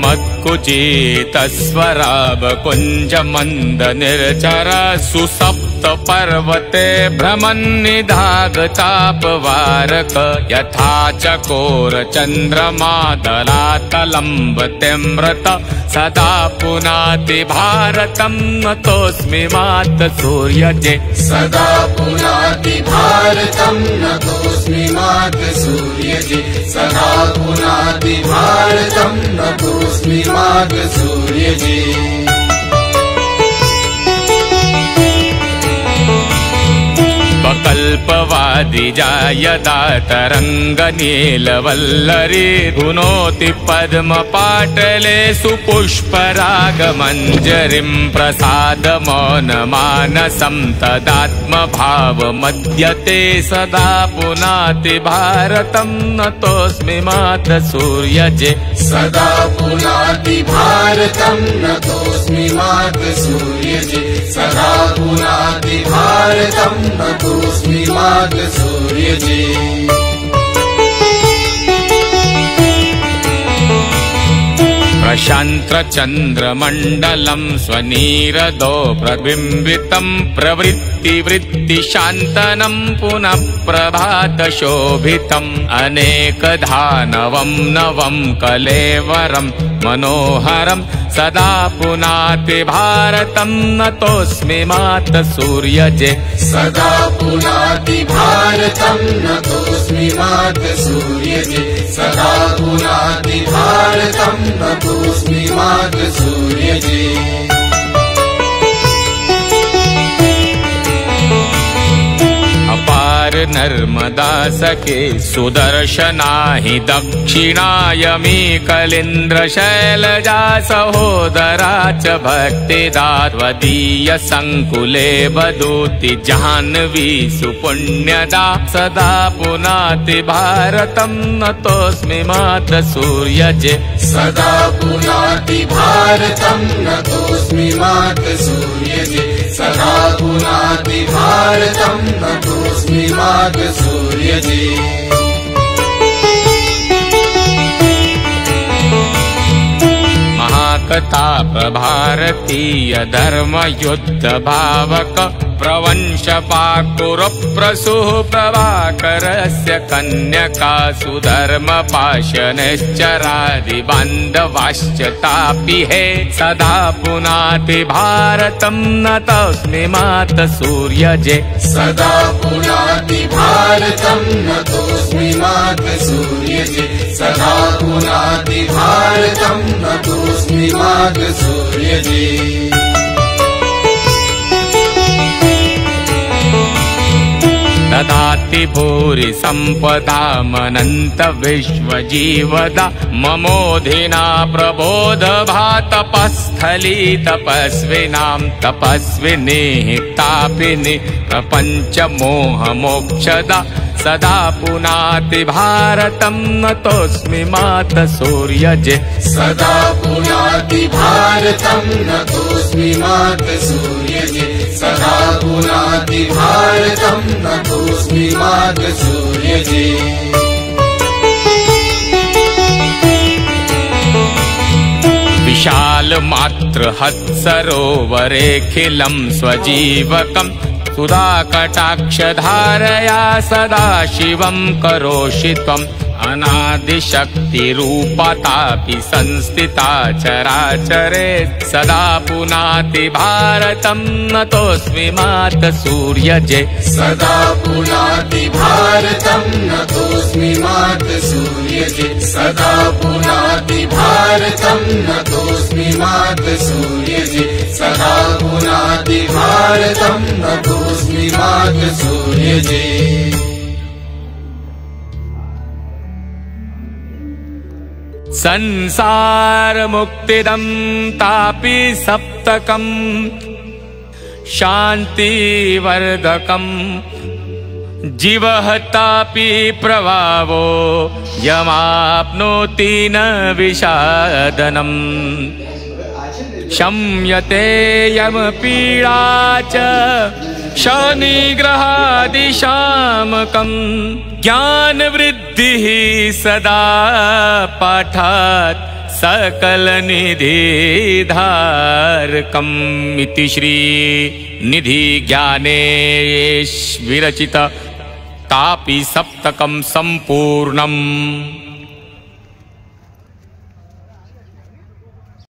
मत्कुचितस्वरावकुञ्जमन्दनिर्झर सुसप्त पर्वते भ्रमन्निधागतापवारक यथा चकोर चन्द्रमादलातलम्बतेऽमृत सदा पुनाति भारतं नतोऽस्मि मातसूर्यजे सदा पुनाति भारतं नतोऽस्मि मातसूर्यजे सदा पुनाति भारतं नतोऽस्मि मातसूर्यजे कल्पवादिजा यदा तरङ्गनीलवल्लरी धुनोति पद्मपाटले सुपुष्परागमञ्जरीं प्रसादमौनमानसं तदात्मभावमद्यते सदा पुनाति भारतं नतोऽस्मि मातसूर्यजे सदा पुनाति भारतं नतोऽस्मि मातसूर्यजे सदा पुनाति भारतं नतोऽस्मि मातसूर्यजे प्रशान्तचन्द्रमण्डलं स्वनीरदो प्रबिम्बितं प्रवृत्तिवृत्तिशान्तनं पुनः प्रभातशोभितम् अनेकधानवं नवं कलेवरं मनोहरं सदा पुनाति भारतं नतोऽस्मि मातसूर्यजे सदा पुनाति भारतं नतोऽस्मि मातसूर्यजे सदा पुनाति भारतं नतोऽस्मि मातसूर्यजे अपार नर्मदा सखे सुदर्शना हि दक्षिणायमी कलिन्द्रशैलजा सहोदरा च भक्तिदात्वदीय संकुले वदूति जाह्नवी सुपुण्यदा सदा पुनाति भारतं नतोऽस्मि मातसूर्यजे सदा पुनाति भारतं नतोऽस्मि मातसूर्यजे सदा पुनाति भारतं नतोऽस्मि मातसूर्यजे महाकथा प्रभारतीय धर्मयुद्ध भावक प्रवंशपाकुरप्रसूः प्रभाकरस्य कन्यका सुधर्मपाशनिश्चरादिबान्धवाश्च तापि हे सदा पुनाति भारतं नतोऽस्मि मातसूर्यजे सदा पुनाति भारतं नतोऽस्मि मातसूर्यजे सदा पुनाति भारतं नतोऽस्मि मातसूर्यजे ददाति भूरि सम्पदामनन्त विश्वजीवदा ममोधिना प्रबोधभातपस्थली तपस्विनां तपस्विनीः तापिनी प्रपञ्च मोहमोक्षदा सदा पुनाति भारतं नतोऽस्मि मातसूर्यजे सदा पुनाति भारतं नतोऽस्मि मातसूर्यजे सदा पुनाति भारतं नतोऽस्मि मातसूर्यजे विशालमातृहत्सरोवरेऽखिलं स्वजीवकम् सुधाकटाक्षधारया सदा शिवं करोषि त्वम् अनादिशक्तिरूपतापि संस्थिता चराचरे सदा पुनाति भारतं नतोऽस्मि मातसूर्यजे सदा पुनाति भारतं नतोऽस्मि मातसूर्यजे सदा पुनाति भारतं नतोऽस्मि मातसूर्यजे सदा पुनाति भारतं नतोऽस्मि मातसूर्यजे संसारमुक्तिदं तापि सप्तकम् शान्तिवर्धकम् जीवः तापि प्रभावो यमाप्नोति न विषादनम् शम्यते यमपीडा च शनिग्रहादिशामकम् ज्ञानवृद्धिः सदा पाठात् सकलनिधिधारकम् इति श्रीनिधिज्ञानेश विरचित तापि सप्तकं सम्पूर्णम्।